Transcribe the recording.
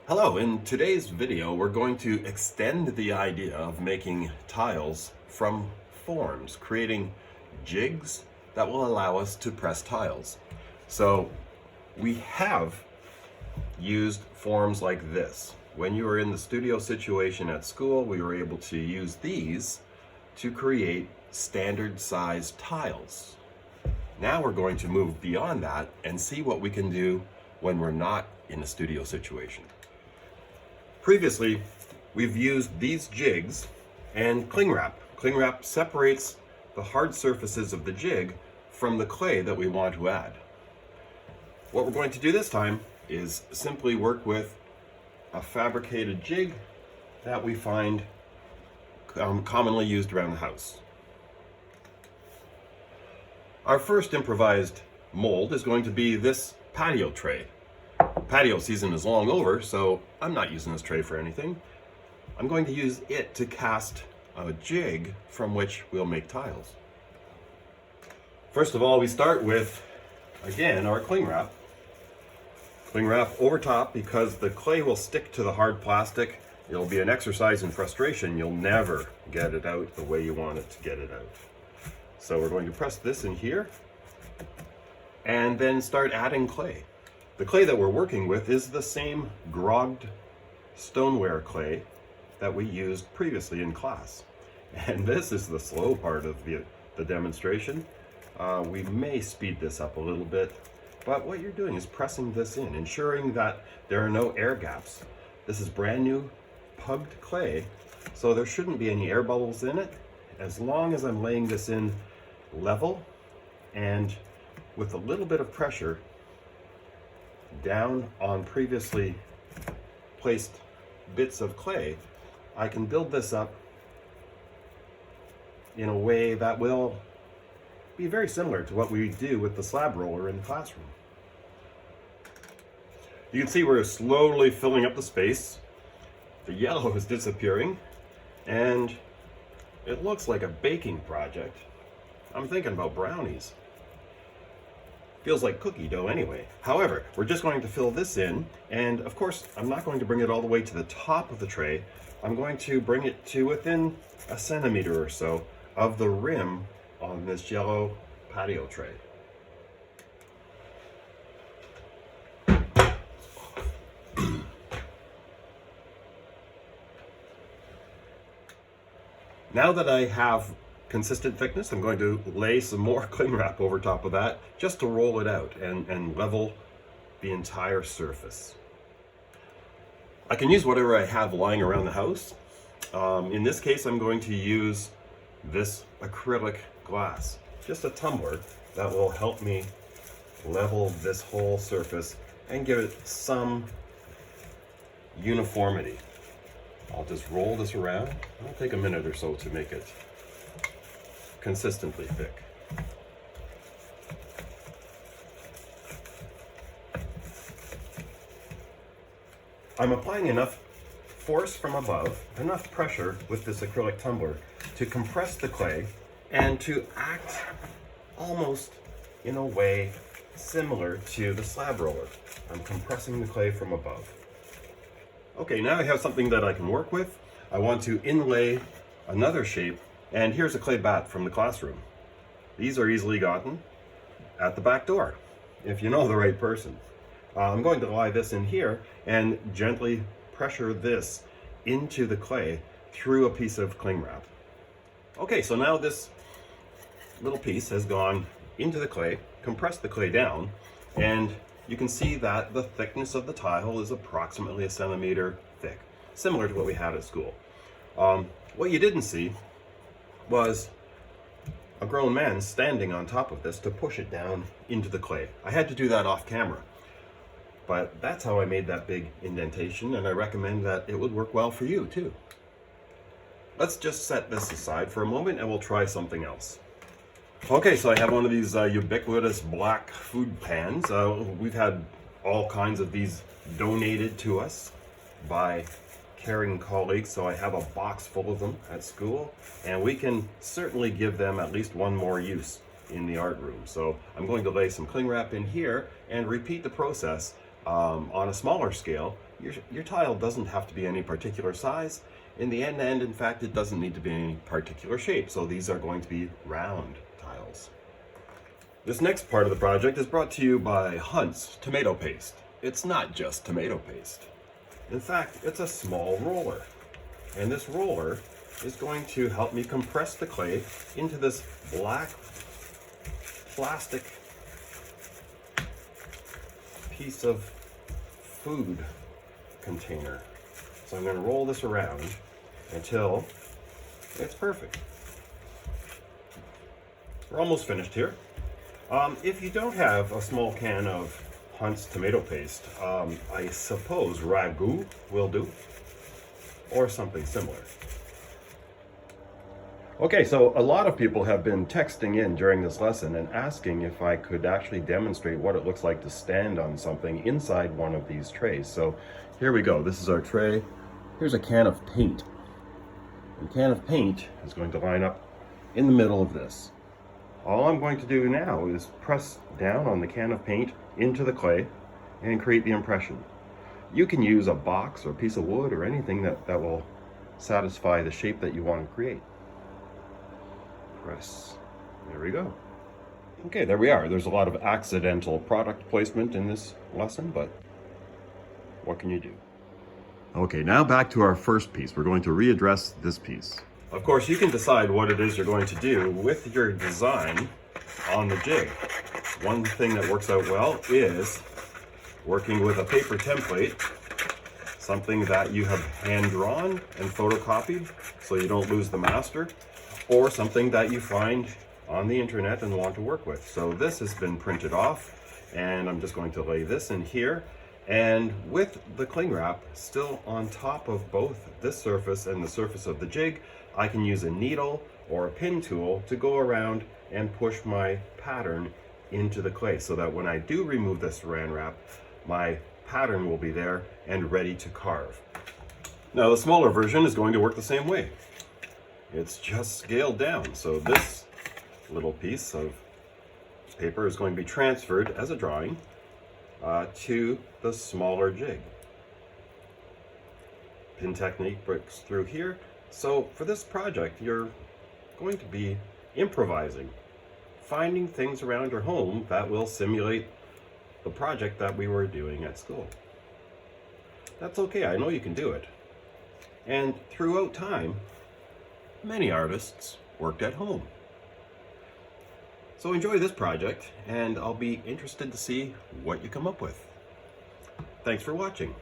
Hello, in today's video we're going to extend the idea of making tiles from forms, creating jigs that will allow us to press tiles. So we have used forms like this. When you were in the studio situation at school, we were able to use these to create standard size tiles. Now we're going to move beyond that and see what we can do when we're not in a studio situation. Previously, we've used these jigs and cling wrap. Cling wrap separates the hard surfaces of the jig from the clay that we want to add. What we're going to do this time is simply work with a fabricated jig that we find commonly used around the house. Our first improvised mold is going to be this patio tray. Patio season is long over, so I'm not using this tray for anything. I'm going to use it to cast a jig from which we'll make tiles. First of all, we start with, again, our cling wrap. Cling wrap over top because the clay will stick to the hard plastic. It'll be an exercise in frustration. You'll never get it out the way you want it to get it out. So we're going to press this in here and then start adding clay. The clay that we're working with is the same grogged stoneware clay that we used previously in class. And this is the slow part of the demonstration. We may speed this up a little bit, but what you're doing is pressing this in, ensuring that there are no air gaps. This is brand new pugged clay, so there shouldn't be any air bubbles in it, as long as I'm laying this in level and with a little bit of pressure down on previously placed bits of clay. I can build this up in a way that will be very similar to what we do with the slab roller in the classroom. You can see we're slowly filling up the space. The yellow is disappearing and it looks like a baking project. I'm thinking about brownies. Feels like cookie dough anyway. However, we're just going to fill this in, and of course, I'm not going to bring it all the way to the top of the tray. I'm going to bring it to within a centimeter or so of the rim on this yellow patio tray. Now that I have consistent thickness, I'm going to lay some more cling wrap over top of that just to roll it out and level the entire surface. I can use whatever I have lying around the house. In this case, I'm going to use this acrylic glass, just a tumbler that will help me level this whole surface and give it some uniformity. I'll just roll this around. It'll take a minute or so to make it consistently thick. I'm applying enough force from above, enough pressure with this acrylic tumbler to compress the clay and to act almost in a way similar to the slab roller. I'm compressing the clay from above. Okay, now I have something that I can work with. I want to inlay another shape, and here's a clay bat from the classroom. These are easily gotten at the back door, if you know the right person. I'm going to lie this in here and gently pressure this into the clay through a piece of cling wrap. Okay, so now this little piece has gone into the clay, compressed the clay down, and you can see that the thickness of the tile is approximately a centimeter thick, similar to what we had at school. What you didn't see was a grown man standing on top of this to push it down into the clay. I had to do that off camera, but that's how I made that big indentation, and I recommend that it would work well for you too. Let's just set this aside for a moment and we'll try something else. Okay, so I have one of these ubiquitous black food pans. We've had all kinds of these donated to us by caring colleagues, so I have a box full of them at school, and we can certainly give them at least one more use in the art room. So I'm going to lay some cling wrap in here and repeat the process on a smaller scale, your tile doesn't have to be any particular size. In the end, in fact, it doesn't need to be any particular shape. So these are going to be round tiles. This next part of the project is brought to you by Hunt's tomato paste. It's not just tomato paste. In fact, it's a small roller. And this roller is going to help me compress the clay into this black plastic piece of food container. So I'm going to roll this around until it's perfect. We're almost finished here. If you don't have a small can of Hunt's tomato paste, I suppose ragu will do, or something similar. Okay, so a lot of people have been texting in during this lesson and asking if I could actually demonstrate what it looks like to stand on something inside one of these trays. So here we go. This is our tray. Here's a can of paint. The can of paint is going to line up in the middle of this. All I'm going to do now is press down on the can of paint into the clay and create the impression. You can use a box or a piece of wood or anything that will satisfy the shape that you want to create. Press. There we go. Okay, there we are. There's a lot of accidental product placement in this lesson, but what can you do? Okay, now back to our first piece. We're going to readdress this piece. Of course, you can decide what it is you're going to do with your design on the jig. One thing that works out well is working with a paper template, something that you have hand drawn and photocopied so you don't lose the master, or something that you find on the internet and want to work with. So this has been printed off, and I'm just going to lay this in here. And with the cling wrap still on top of both this surface and the surface of the jig, I can use a needle or a pin tool to go around and push my pattern into the clay so that when I do remove the saran wrap, my pattern will be there and ready to carve. Now the smaller version is going to work the same way. It's just scaled down. So this little piece of paper is going to be transferred as a drawing to the smaller jig. Pin technique breaks through here. So for this project, you're going to be improvising, finding things around your home that will simulate the project that we were doing at school. That's okay, I know you can do it. And throughout time, many artists worked at home. So enjoy this project, and I'll be interested to see what you come up with. Thanks for watching.